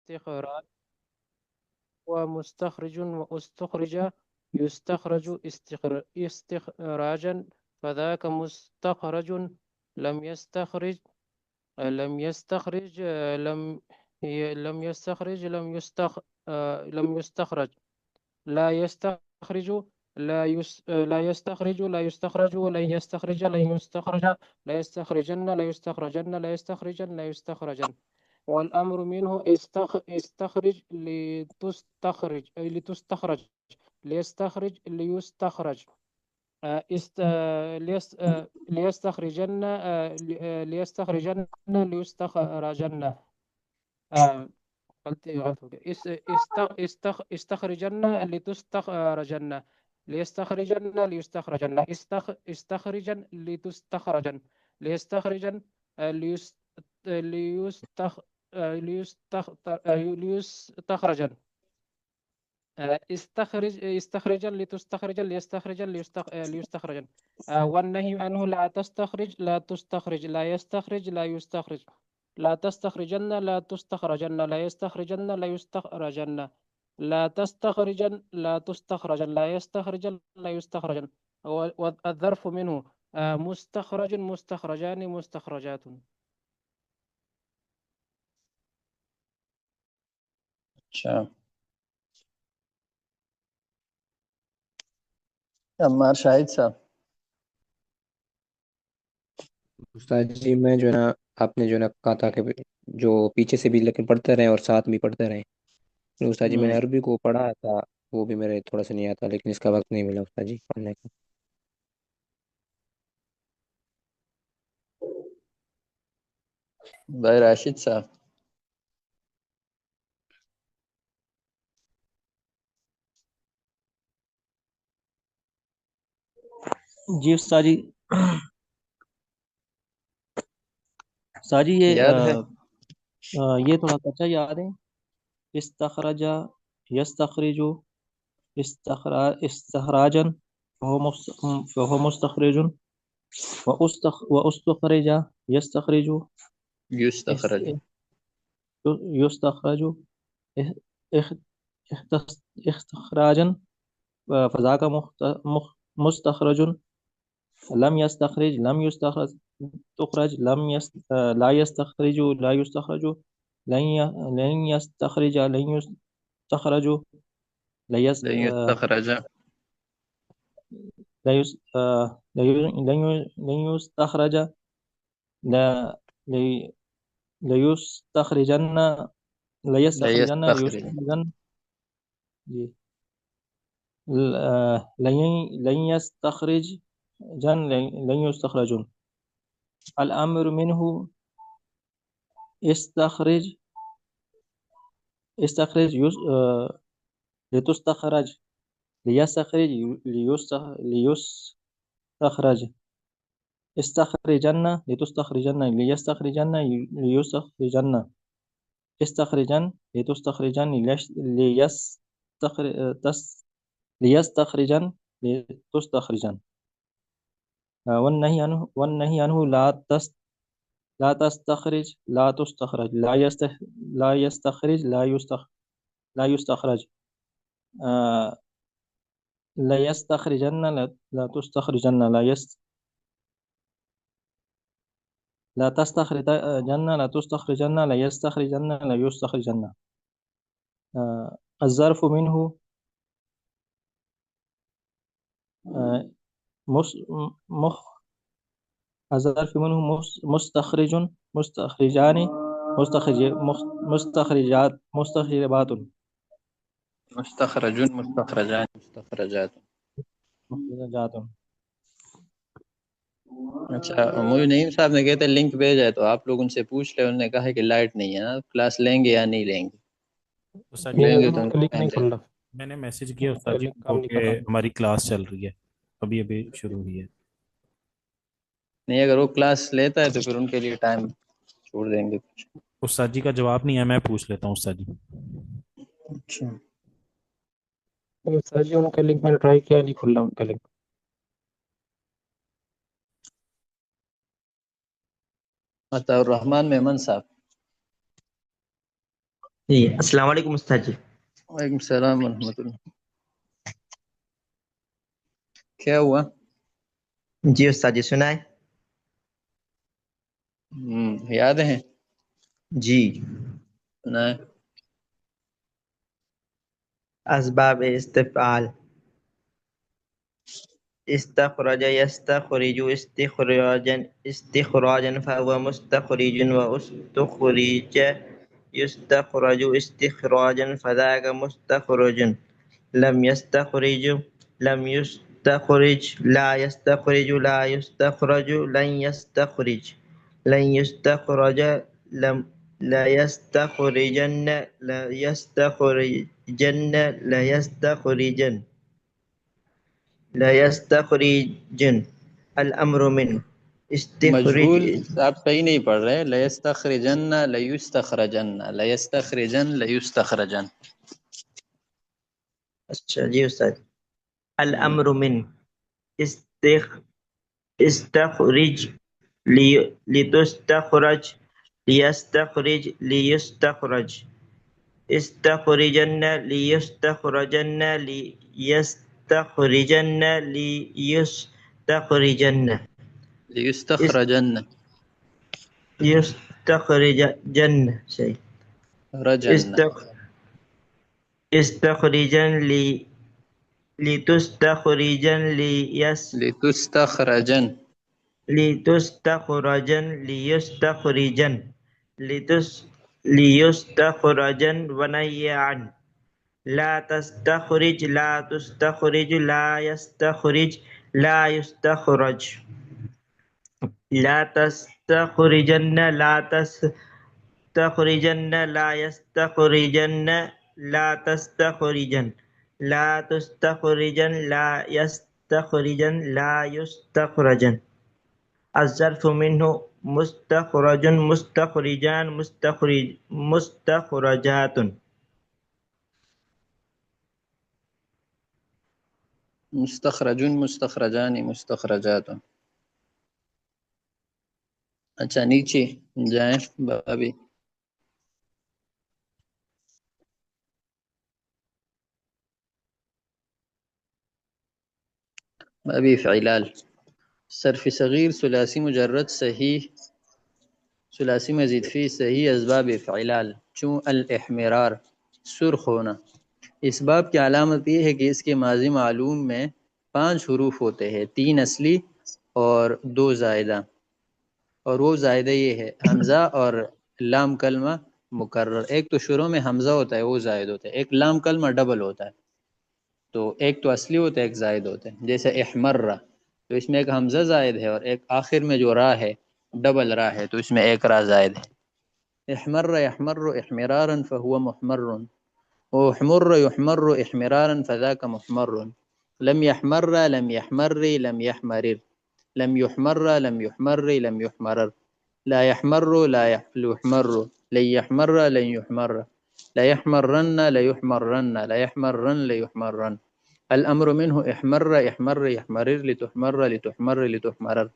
استخراج ومستخرج واستخرج يستخرج استخراجا، فذاك مستخرج. لم يستخرج لم يستخرج لم يستخرج لم يستخرج. لا يستخرج لا يستخرج لا يستخرج لن يستخرج لن يستخرج. لا يستخرجن لا يستخرجن لا يستخرجن لا يستخرجن. والأمر منه استخرج لتستخرج أي لتستخرج. ليستخرج ليستخرج. ليستخرجن ليستخرجن ليستخرجن. غلط ہو گیا. استخرجن لتستخرجن. ليستخرجن ليستخرجن. استخرجن لتستخرجن. ليستخرجن ليستخ ليستخرجن. استخرجا لتستخرجا ليستخرجا ليستخرجا. والنهي عنه لا تستخرج لا تستخرج. لا يستخرج لا يستخرج. لا تستخرجن لا تستخرجن. لا يستخرجن لا يستخرجن. لا تستخرجن لا تستخرجن. لا يستخرجن لا يستخرجن. والظرف منه مستخرج مستخرجان مستخرجات. اچھا عمار شاہد صاحب. استاد جی میں جو ہے نا آپ نے جو ہے نا کہا تھا کہ جو پیچھے سے بھی لیکن پڑھتے رہیں اور ساتھ بھی پڑھتے رہیں. استاد جی میں نے عربی کو پڑھا تھا، وہ بھی میرے تھوڑا سا نہیں آتا، لیکن اس کا وقت نہیں ملا استاد جی پڑھنے کا. بھائی راشد صاحب. جی استاد جی. استاد جی یاد ہے؟ یہ تھوڑا سا اچھا یاد ہے. استخرج یستخرج استخراجا فهو مستخرج. واستخرج يستخرج یستخرج. يستخرج استخراجا، فذاك مستخرج. لم يستخرج لم يستخرج تخرج. لا يستخرج لا يستخرج. لن يستخرج لن يستخرج. لا یستخرج. لن يستخرج. لا ليستخرجن ليستخرجن یستخرج. جی. لن يستخرج لن يستخرجون. الأمر منه استخرج لتستخرج. ليستخرج ليستخرج. استخرجن لتستخرجن. ليستخرجن ليستخرجن. استخرجن لتستخرجن. ليستخرجن لتستخرجن. والنهي عنه لا تستخرج لا تستخرج. لا يستخرج لا يستخرج. لا يستخرجن لا تستخرجن. لا تستخرجن لا تستخرجن. لا يستخرجن لا يستخرجن. الظرف منه الظرف منه مستخرج مستخرجان مستخرجات مستخرجات. مستخرج مستخرجان مستخرجات. مستخرجات. اچھا مجھے نعیم صاحب نے کہتے لنک بھیجا ہے تو آپ لوگ ان سے پوچھ لیں. انہوں نے کہا ہے کہ لائٹ نہیں ہے نا، کلاس لیں گے یا نہیں لیں گے. لیں گے تو ان کو ٹائم دیں. میں نے میسج کیا استاد جی کو کہ ہماری کلاس چل رہی ہے، ابھی ابھی شروع ہوئی ہے. نہیں اگر وہ کلاس لیتا ہے تو پھر ان کے لیے ٹائم چھوڑ دیں گے. استاد جی کا جواب نہیں ہے، میں پوچھ لیتا ہوں استاد جی. اچھا سر جی ان کا لنک میں نے ٹرائی کیا، نہیں کھل رہا ان کا لنک. عطا الرحمان میمن صاحب. جی السلام علیکم استاد جی. وعلیکم السلام ورحمۃ اللہ. کیا ہوا؟ جی استاد جی سنائے. یاد ہے؟ جی سنائے. اسباب استفعال. استخرج يستخرج استخراجا فهو مستخرج واستخرج يستخرج استخراجا فذاك مستخرج. لم يستخرج لم يستخرج لا يستخرج لا يستخرج لن يستخرج لن يستخرج لم لا يستخرجن لا يستخرجن لا يستخرجن لا يستخرجن الأمر منه استخرج. مجهول آپ صحیح نہیں پڑھ رہے. لیستخرجن لیستخرجن لیستخرجن لیستخرجن. اچھا جی استاد. الأمر من استخرج لتستخرج ليستخرج ليستخرج استخرجن ليستخرجن ليستخرجن ليستخرجن لیستخرجن يستخرجن شيء رجن استخرجن لتستخرجن لتستخرجن لتستخرجن ليستخرجن ليستخرجن ونهي عن لا تستخرج لا تستخرج لا يستخرج لا يستخرج لا تستخرجن لا تستخرجن لا يستخرجن لا تستخرجن لا تستخرجن لا يستخرجن لا يستخرجن. الظرف منه مستخرج مستخرجان مستخرجات. مستخرجن مستخرجان مستخرجات. اچھا نیچے جائیں بابی. بابی فعلال. صرف صغیر ثلاثی مجرد صحیح ثلاثی مزید فی صحیح اسباب فعلال. چون الاحمرار سرخ ہونا. اس باب کی علامت یہ ہے کہ اس کے ماضی معلوم میں 5 حروف ہوتے ہیں، 3 اصلی اور 2 زائدہ. اور وہ زائدہ یہ ہے حمزہ اور لام کلمہ مکرر. ایک تو شروع میں حمزہ ہوتا ہے وہ زائد ہوتا ہے، ایک لام کلمہ ڈبل ہوتا ہے. تو ایک تو اصلی ہوتا ہے ایک زائد ہوتا ہے. جیسے احمرہ تو اس میں ایک حمزہ زائد ہے اور ایک آخر میں جو را ہے ڈبل را ہے تو اس میں ایک را زائد ہے. احمر يحمر احمرارا فهو محمر واحمر يحمر احمرارا فذاك محمر. لم يحمر لم يحمر لم يحمرر لم يحمر لم يحمر لم يحمرر. لا يحمر لا يحمر لن يحمر لن يحمر لا يحمرن لا يحمرن لا يحمرن لا يحمرن. الأمر منه احمر احمر يحمرر لتحمر لتحمر لتحمرر.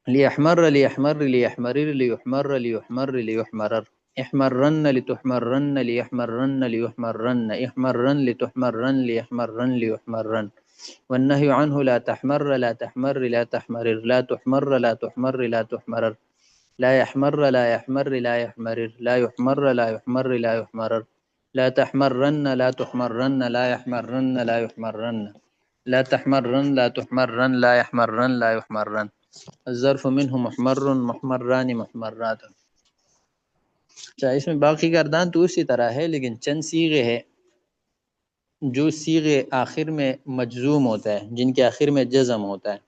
ليحمر ليحمر ليحمرر ليحمر ليحمر ليحمرر. احمرن لتحمرن ليحمرن ليحمرن احمرن لتحمرن ليحمرن ليحمرن. والنهي عنه لا تحمر لا تحمر لا تحمرر لا تحمر لا تحمر لا تحمرر. لا يحمر لا يحمر لا يحمرر لا يحمر لا يحمر لا يحمرر. لا تحمرن لا تحمرن لا يحمرن لا يحمرن. لا تحمرن لا تحمرن لا يحمرن لا يحمرن. الظرف منه محمر محمران محمرات. اچھا اس میں باقی گردان تو اسی طرح ہے لیکن چند صیغے ہیں جو صیغے آخر میں مجزوم ہوتا ہے، جن کے آخر میں جزم ہوتا ہے.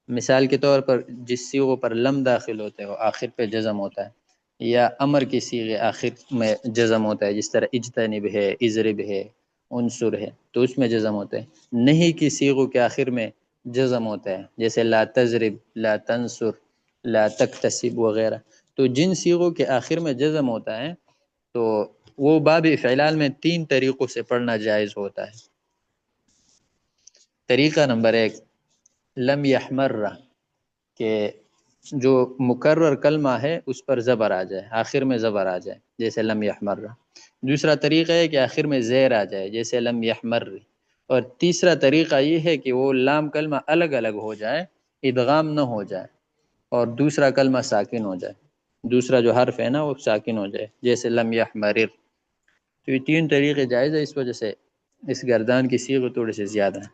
مثال کے طور پر جس صیغوں پر لم داخل ہوتے ہیں وہ آخر پہ جزم ہوتا ہے، یا امر کی صیغے آخر میں جزم ہوتا ہے جس طرح اجتنب ہے اضرب ہے انصر ہے تو اس میں جزم ہوتا ہے. نہیں کی صیغوں کے آخر میں جزم ہوتا ہے جیسے لا تضرب لا تنصر لا تکتسب وغیرہ. تو جن صیغوں کے آخر میں جزم ہوتا ہے تو وہ باب فعلال میں 3 طریقوں سے پڑھنا جائز ہوتا ہے. طریقہ نمبر 1 لم یحمر کہ جو مکرر کلمہ ہے اس پر زبر آ جائے، آخر میں زبر آ جائے، جیسے لم یحمر۔ دوسرا طریقہ ہے کہ آخر میں زیر آ جائے، جیسے لم یحمر۔ اور تیسرا طریقہ یہ ہے کہ وہ لام کلمہ الگ الگ ہو جائے، ادغام نہ ہو جائے، اور دوسرا کلمہ ساکن ہو جائے، دوسرا جو حرف ہے نا وہ ساکن ہو جائے، جیسے لم یحمرر۔ تو یہ تین طریقے جائز ہے، اس وجہ سے اس گردان کی صیغہ تھوڑے سے زیادہ ہے۔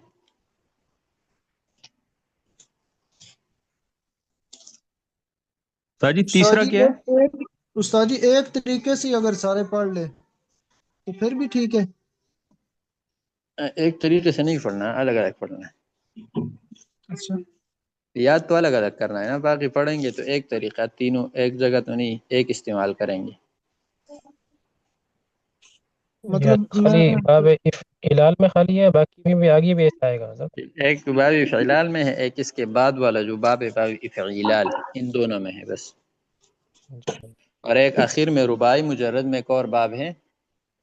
استاد جی استاد تیسرا جی کیا ہے؟ استاد جی ایک طریقے سے اگر سارے پڑھ لے تو پھر بھی ٹھیک ہے۔ ایک طریقے سے نہیں پڑھنا ہے، الگ الگ پڑھنا ہے، اچھا یاد تو الگ الگ کرنا ہے نا، باقی پڑھیں گے تو ایک طریقہ، تینوں ایک جگہ تو نہیں، ایک استعمال کریں گے۔ یا مطلب خالی میں باب ہلال میں خالی ہے، باقی میں بھی آگے بھی ایسا آئے گا حضرت؟ ایک باب فعلال میں ہے، ایک اس کے بعد والا جو باب فعلال، ان دونوں میں ہے بس۔ اور ایک آخر میں رباعی مجرد میں ایک اور باب ہے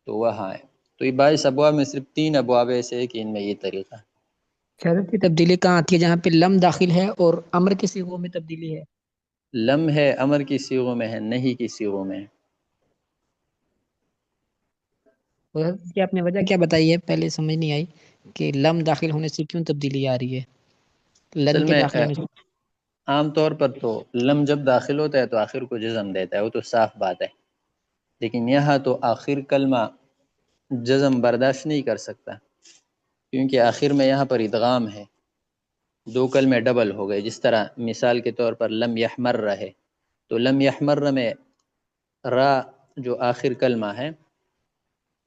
تو وہاں ہے۔ تو یہ 22 ابواب میں صرف 3 ابواب ایسے ہے کہ ان میں یہ طریقہ ہے۔ شہادت کی تبدیلی کہاں آتی ہے؟ جہاں پہ لم داخل ہے اور امر کے صیغوں میں تبدیلی ہے۔ لم ہے، امر کی صیغوں میں ہے، نہیں کی صیغوں میں ہے۔ اور حضرت کی آپ نے وجہ کیا بتائی ہے؟ پہلے سمجھ نہیں آئی کہ لم داخل ہونے سے کیوں تبدیلی آ رہی ہے، اصل لن کے میں داخل ہونے سے۔ عام طور پر تو لم جب داخل ہوتا ہے تو آخر کو جزم دیتا ہے، وہ تو صاف بات ہے، لیکن یہاں تو آخر کلمہ جزم برداشت نہیں کر سکتا، کیونکہ آخر میں یہاں پر ادغام ہے، 2 کلمے ڈبل ہو گئے۔ جس طرح مثال کے طور پر لم یحمر رہے، تو لم یحمر میں را جو آخر کلمہ ہے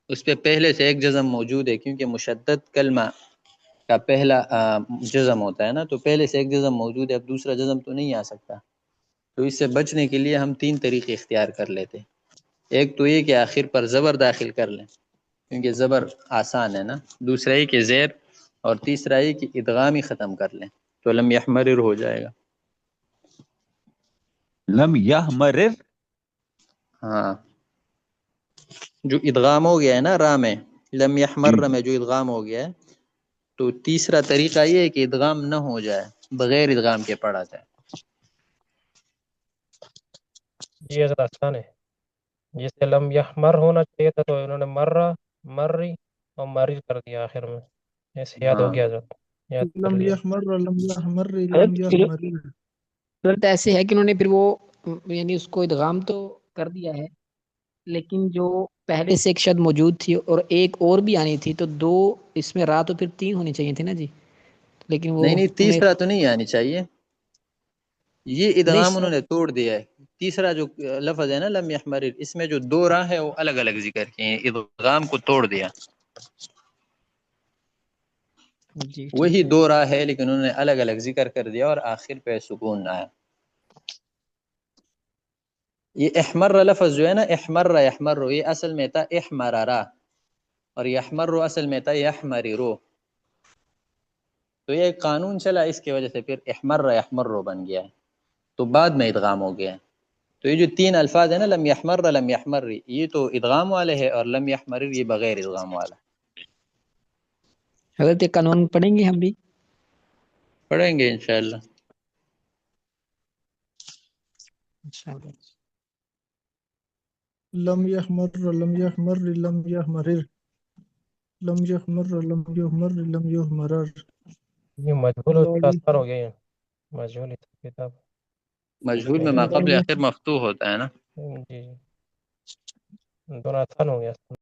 اس پہ پہلے سے ایک جزم موجود ہے، کیونکہ مشدد کلمہ کا پہلا جزم ہوتا ہے نا، تو پہلے سے ایک جزم موجود ہے، اب دوسرا جزم تو نہیں آ سکتا۔ تو اس سے بچنے کے لیے ہم 3 طریقے اختیار کر لیتے۔ ایک تو یہ کہ آخر پر زبر داخل کر لیں، کیونکہ زبر آسان ہے نا، دوسرا یہ کہ زیر، اور تیسرا یہ کہ ادغام ہی ختم کر لیں، تو لم یحمرر ہو جائے گا۔ لم یحمرر، ہاں جو ادغام ہو گیا ہے نا را میں، لم یحمر میں جو ادغام ہو گیا ہے، تو تیسرا طریقہ یہ ہے کہ ادغام نہ ہو جائے، بغیر ادغام کے پڑھا جائے۔ یہ حضرت آسان ہے، جیسے لم یحمر ہونا چاہیے تھا تو انہوں نے مرری اور ماری کر دیا آخر میں، ایسے یاد ہاں ہو گیا حضرت، یاد کر لم لیا۔ یحمر لم یحمر لم حضرت یحمر۔ صورت ایسے ہے کہ انہوں نے پھر وہ یعنی اس کو ادغام تو کر دیا ہے، لیکن جو پہلے سے ایک شد موجود تھی اور ایک اور بھی آنی تھی، تو 2 اس میں را تو پھر 3 ہونی چاہیے تھی نا جی، لیکن وہ نہیں انہیں تیسرا تو نہیں آنی چاہیے، یہ ادغام انہوں نہیں۔ نے توڑ دیا ہے۔ تیسرا جو لفظ ہے نا لم یحمرر، اس میں جو 2 راہ ہے وہ الگ الگ ذکر کیے ہیں، ادغام کو توڑ دیا۔ جی وہی ٹھیک ہے۔ 2 راہ ہے لیکن انہوں نے الگ الگ ذکر کر دیا اور آخر پہ سکون آیا۔ یہ احمر لفظ جو ہے نا، احمر یحمر، یہ اصل میں تھا احمرارا، اور یحمر اصل میں تھا یحمررو، تو یہ ایک قانون چلا، اس کی وجہ سے پھر احمر یحمر بن گیا ہے، تو بعد میں ادغام ہو گیا ہے۔ تو یہ جو 3 الفاظ ہیں نا، لم یحمر لم یحمر، یہ تو ادغام والے ہیں، اور لم یحمرر یہ بغیر ادغام والا۔ حضرت ایک قانون پڑھیں گے ہم بھی؟ پڑھیں گے انشاءاللہ۔ انشاءاللہ۔ لم یحمر لم یحمر لم یحمرر لم یحمر لم یحمر لم یحمرر۔ یہ مجہول اللہ آسان ہو گیا، یہ مجہول کتاب مجہول میں ما قبل آخر مفتوح ہوتا ہے نا۔ جی دونوں آسان ہو گیا۔